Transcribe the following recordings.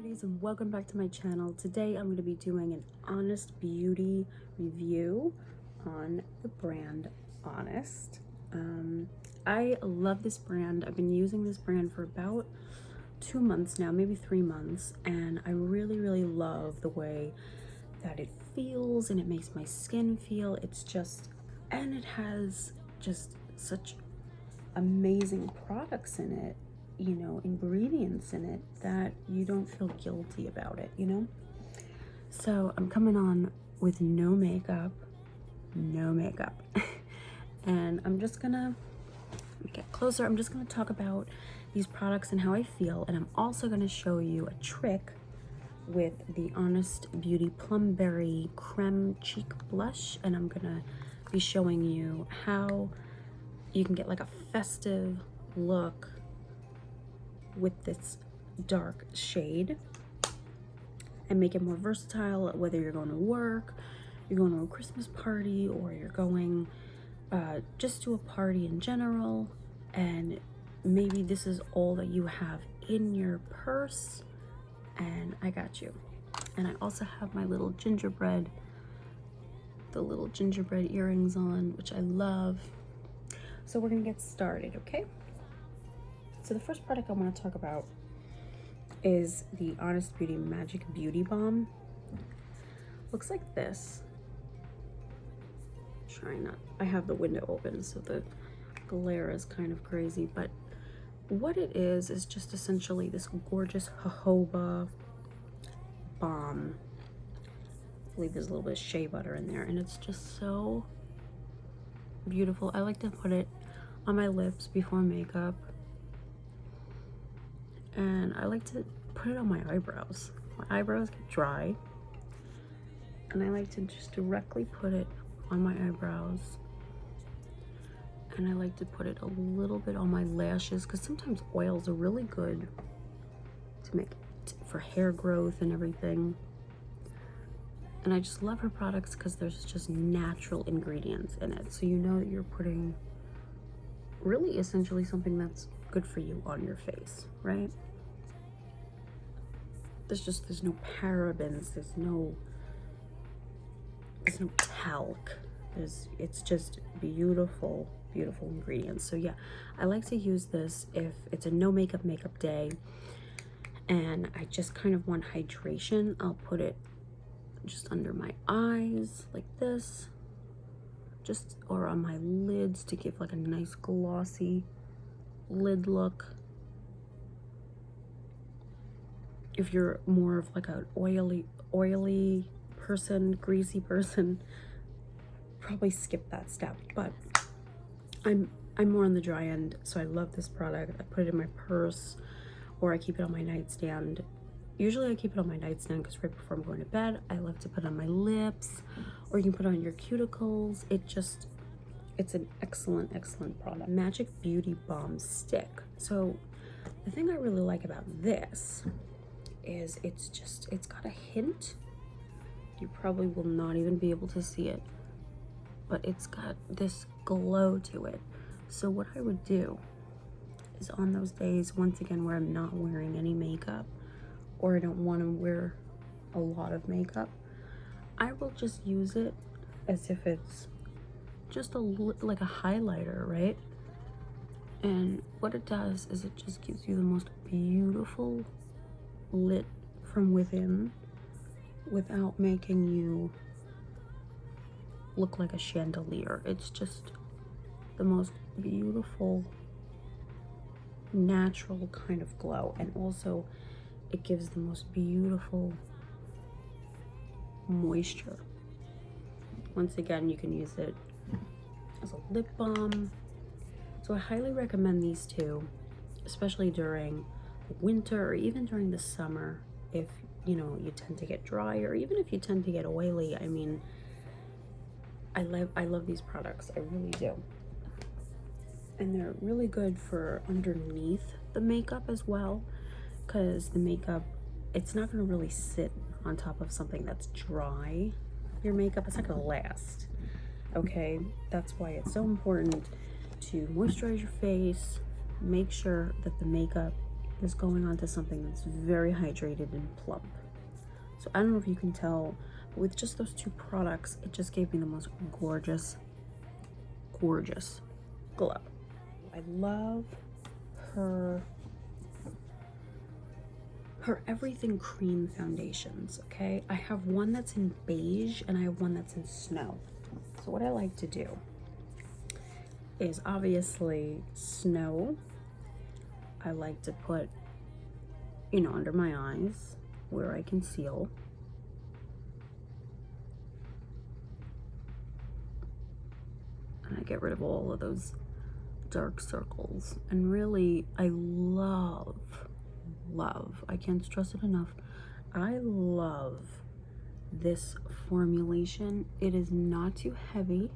beauties, and welcome back to my channel. Today I'm going to be doing an honest beauty review on the brand Honest. I love this brand. I've been using this brand for about 2 months now, maybe 3 months, and I really love the way that it feels and it makes my skin feel. It's just, and it has just such amazing products in it, you know, ingredients in it, that you don't feel guilty about it, you know. So I'm coming on with no makeup and I'm just gonna get closer. I'm just gonna talk about these products and how I feel, and I'm also gonna show you a trick with the Honest Beauty Plum Berry Creme Cheek Blush, and I'm gonna be showing you how you can get like a festive look with this dark shade and make it more versatile, whether you're going to work, you're going to a Christmas party, or you're going just to a party in general, and maybe this is all that you have in your purse, and I got you. And I also have my little gingerbread, the little gingerbread earrings on, which I love. So we're gonna get started, okay? So the first product I want to talk about is the Honest Beauty Magic Beauty Balm. Looks like this. I have the window open, so the glare is kind of crazy, but what it is just essentially this gorgeous jojoba balm. I believe there's a little bit of shea butter in there, and it's just so beautiful. I like to put it on my lips before makeup, and I like to put it on my eyebrows. My eyebrows get dry, and I like to just directly put it on my eyebrows, and I like to put it a little bit on my lashes, because sometimes oils are really good to make for hair growth and everything. And I just love her products because there's just natural ingredients in it, so you know that you're putting really essentially something that's good for you on your face, right? There's no parabens, there's no talc, it's just beautiful ingredients. So yeah, I like to use this if it's a no makeup day and I just kind of want hydration. I'll put it just under my eyes like this, or on my lids to give like a nice glossy lid look. If you're more of like an oily person, greasy person, probably skip that step, but I'm more on the dry end, so I love this product. I put it in my purse, or I keep it on my nightstand. Usually I keep it on my nightstand because right before I'm going to bed, I love to put it on my lips, or you can put it on your cuticles. It's an excellent product. Magic Beauty Balm Stick. So the thing I really like about this is it's got a hint. You probably will not even be able to see it, but it's got this glow to it. So what I would do is, on those days, once again, where I'm not wearing any makeup, or I don't want to wear a lot of makeup, I will just use it as if it's just like a highlighter, right? And what it does is it just gives you the most beautiful lit from within without making you look like a chandelier. It's just the most beautiful natural kind of glow, and also it gives the most beautiful moisture. Once again, you can use it as a lip balm. So I highly recommend these two, especially during winter or even during the summer, if you know you tend to get dry, or even if you tend to get oily. I mean, I love these products, I really do. And they're really good for underneath the makeup as well, because the makeup, it's not going to really sit on top of something that's dry. Your makeup, it's not going to last, okay? That's why it's so important to moisturize your face, make sure that the makeup is going on to something that's very hydrated and plump. So I don't know if you can tell, but with just those two products, it just gave me the most gorgeous, gorgeous glow. I love her everything cream foundations, okay? I have one that's in beige and I have one that's in snow. So what I like to do is obviously snow. I like to put, you know, under my eyes where I conceal. And I get rid of all of those dark circles. And really, I love, I can't stress it enough, I love this formulation. It is not too heavy,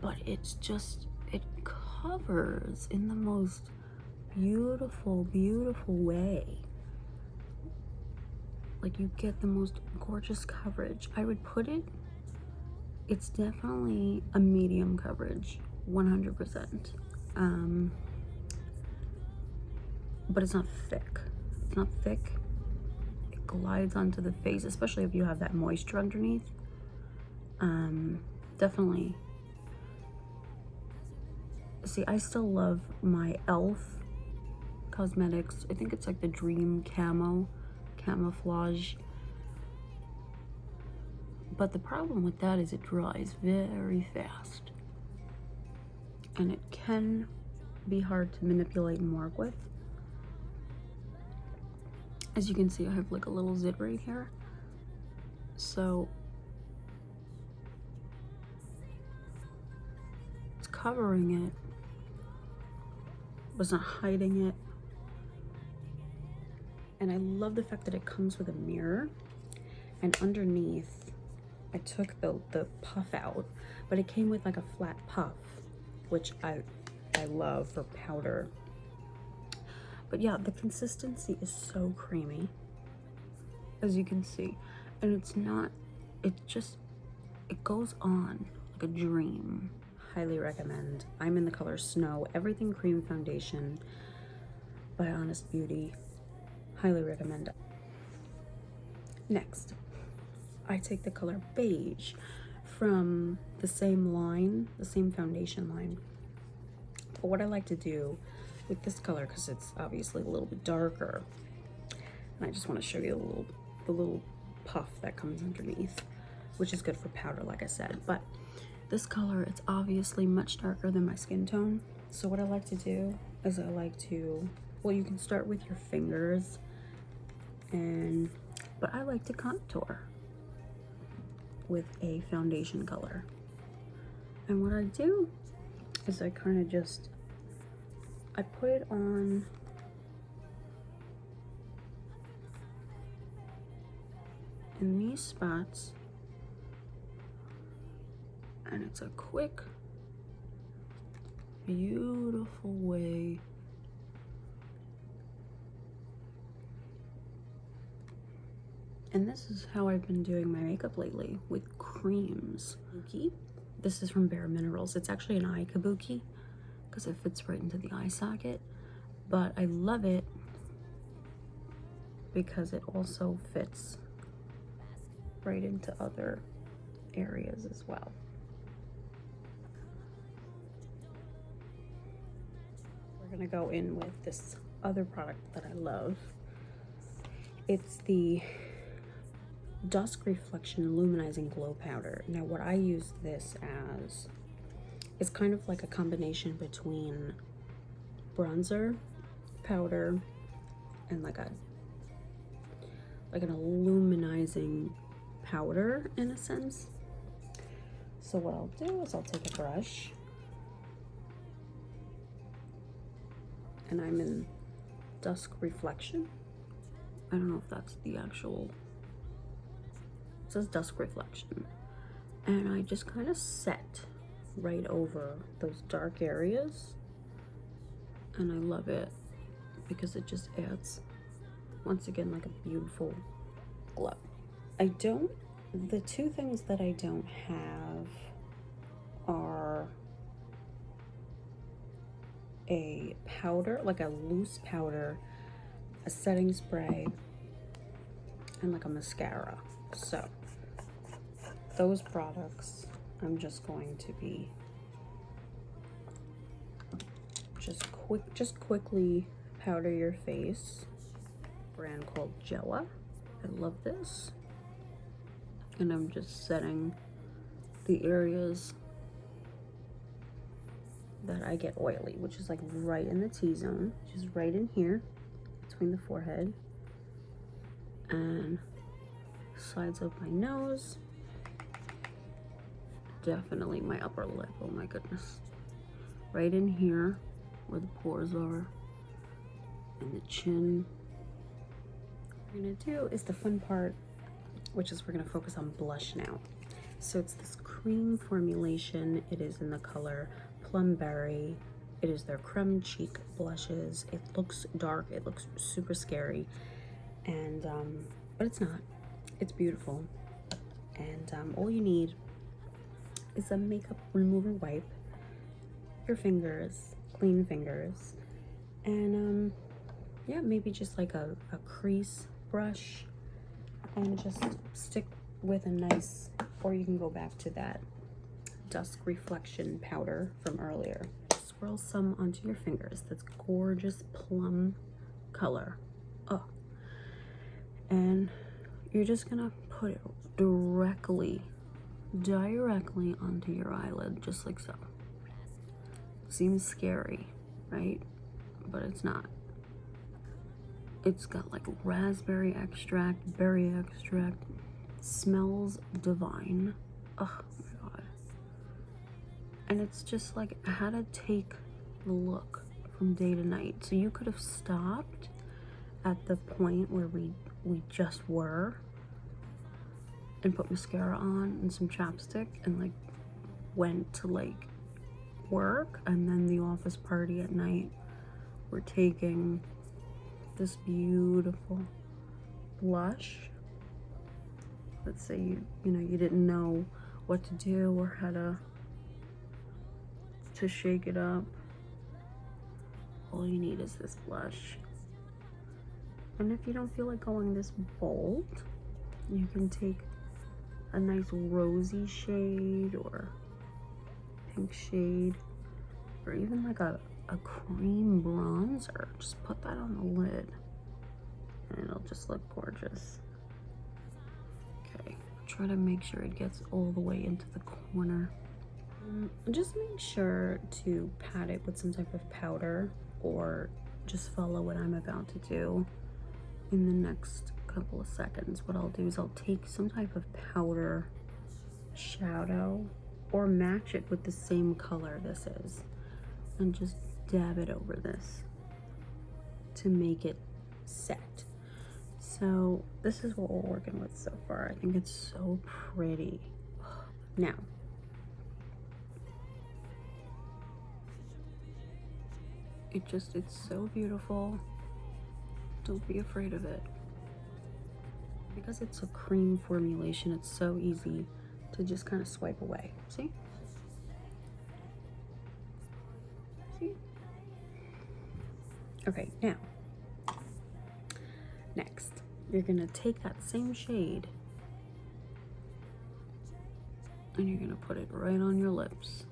but it's just, it covers in the most beautiful, beautiful way. Like, you get the most gorgeous coverage. I would put it, it's definitely a medium coverage, 100%. But it's not thick. It's not thick. It glides onto the face, especially if you have that moisture underneath. Definitely. See, I still love my e.l.f. cosmetics. I think it's like the Dream Camouflage. But the problem with that is it dries very fast. And it can be hard to manipulate and work with. As you can see, I have like a little zit right here. So it's covering it, but it's not hiding it. And I love the fact that it comes with a mirror. And underneath, I took the puff out, but it came with like a flat puff, which I love for powder. But yeah, the consistency is so creamy, as you can see. And it's not, it goes on like a dream. Highly recommend. I'm in the color Snow Everything Cream Foundation by Honest Beauty. Highly recommend. Next, I take the color Beige from the same line, the same foundation line. But what I like to do with this color, because it's obviously a little bit darker, and I just want to show you the little puff that comes underneath, which is good for powder, like I said. But this color, it's obviously much darker than my skin tone. So what I like to do is I like to, well, you can start with your fingers, but I like to contour with a foundation color. And what I do is I kind of just, I put it on in these spots, and it's a quick, beautiful way and this is how I've been doing my makeup lately, with creams. This is from Bare Minerals. It's actually an eye kabuki because it fits right into the eye socket, but I love it because it also fits right into other areas as well. We're gonna go in with this other product that I love. It's the Dusk Reflection Luminizing Glow Powder. Now what I use this as is kind of like a combination between bronzer powder and like an illuminizing powder in a sense. So what I'll do is I'll take a brush, and I'm in Dusk Reflection. I don't know if that's the actual, it says Dusk Reflection. And I just kind of set right over those dark areas. And I love it because it just adds, once again, like a beautiful glow. The two things that I don't have are a powder, like a loose powder, a setting spray, and like a mascara. So those products I'm just going to be just quickly powder your face. Brand called Jella. I love this. And I'm just setting the areas that I get oily, which is like right in the T-zone, which is right in here between the forehead and sides of my nose. Definitely my upper lip, oh my goodness. Right in here where the pores are, and the chin. What we're gonna do is the fun part, which is we're gonna focus on blush now. So it's this cream formulation. It is in the color Plum Berry. It is their creme cheek blushes. It looks dark, it looks super scary, and but it's not. It's beautiful. And all you need is a makeup remover wipe, your fingers, clean fingers, and yeah, maybe just like a crease brush, and just stick with a nice, or you can go back to that Dusk reflection powder from earlier. Swirl some onto your fingers. That's gorgeous plum color. Oh, and you're just gonna put it directly onto your eyelid, just like so. Seems scary, right? But it's not. It's got like raspberry extract, berry extract. Smells divine. Oh my god. And it's just like how to take the look from day to night. So you could have stopped at the point where we just were and put mascara on and some chapstick and like went to like work, and then the office party at night, we're taking this beautiful blush. Let's say you know you didn't know what to do or how to shake it up. All you need is this blush. And if you don't feel like going this bold, you can take a nice rosy shade or pink shade, or even like a cream bronzer. Just put that on the lid and it'll just look gorgeous. Okay, try to make sure it gets all the way into the corner. Just make sure to pat it with some type of powder, or just follow what I'm about to do in the next couple of seconds. What I'll do is I'll take some type of powder shadow or match it with the same color this is, and just dab it over this to make it set. So this is what we're working with so far. I think it's so pretty. Now, it's so beautiful. Don't be afraid of it. Because it's a cream formulation, it's so easy to just kind of swipe away. See? See? Okay, now, next, you're gonna take that same shade and you're gonna put it right on your lips.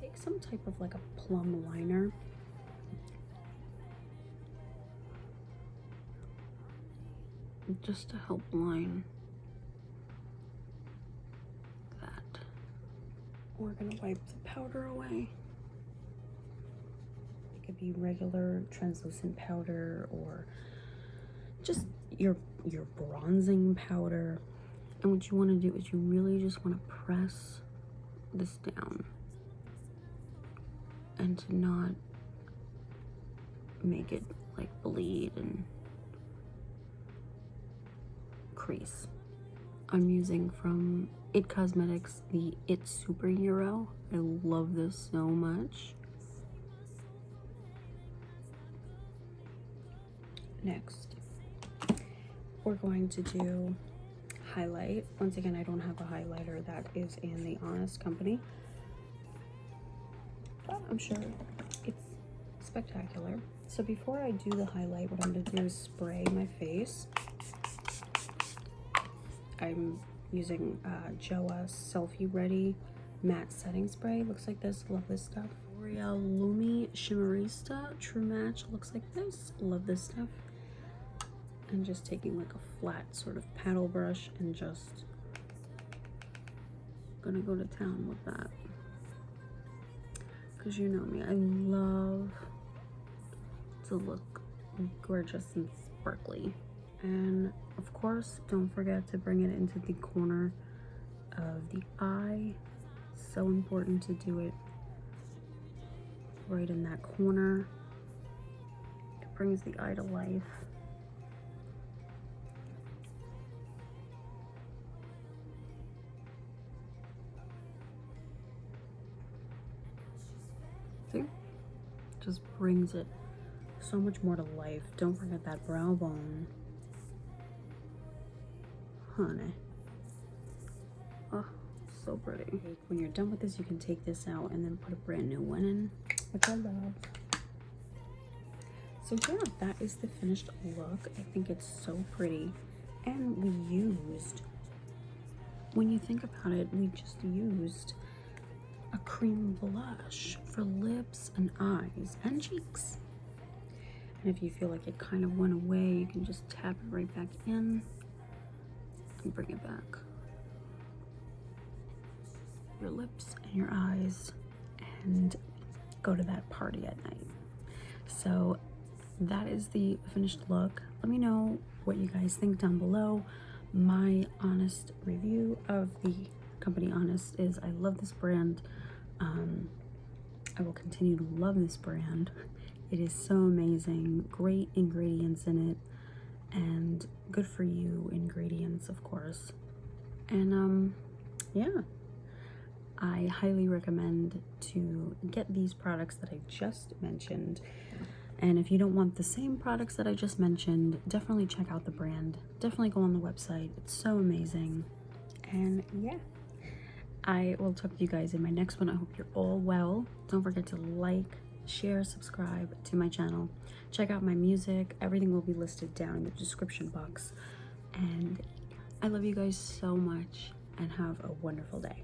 Take some type of like a plum liner. Just to help line that. We're gonna wipe the powder away. It could be regular translucent powder or just your bronzing powder. And what you want to do is you really just want to press this down and to not make it like bleed and crease. I'm using from It Cosmetics the It Superhero. I love this so much. Next, we're going to do highlight. Once again, I don't have a highlighter that is in the Honest Company. but I'm sure it's spectacular. So before I do the highlight, what I'm going to do is spray my face. I'm using Joa Selfie Ready Matte Setting Spray. Looks like this. Love this stuff. L'Oreal Lumi Shimmerista True Match. Looks like this. Love this stuff. And just taking like a flat sort of paddle brush and just gonna go to town with that. Because you know me, I love to look gorgeous and sparkly. And of course, don't forget to bring it into the corner of the eye. So important to do it right in that corner. It brings the eye to life. See? Just brings it so much more to life. Don't forget that brow bone. Honey. Oh, so pretty. When you're done with this, you can take this out and then put a brand new one in, which I love. So yeah, that is the finished look. I think it's so pretty. And we used, when you think about it, we just used a cream blush for lips and eyes and cheeks. And if you feel like it kind of went away, you can just tap it right back in and bring it back. Your lips and your eyes, and go to that party at night. So that is the finished look. Let me know what you guys think down below. My honest review of the company Honest is I love this brand. I will continue to love this brand. It is so amazing. Great ingredients in it, and good for you ingredients, of course. And yeah, I highly recommend to get these products that I just mentioned. And if you don't want the same products that I just mentioned, definitely check out the brand. Definitely go on the website. It's so amazing. And yeah, I will talk to you guys in my next one. I hope you're all well. Don't forget to like, share, subscribe to my channel. Check out my music. Everything will be listed down in the description box. And I love you guys so much, and have a wonderful day.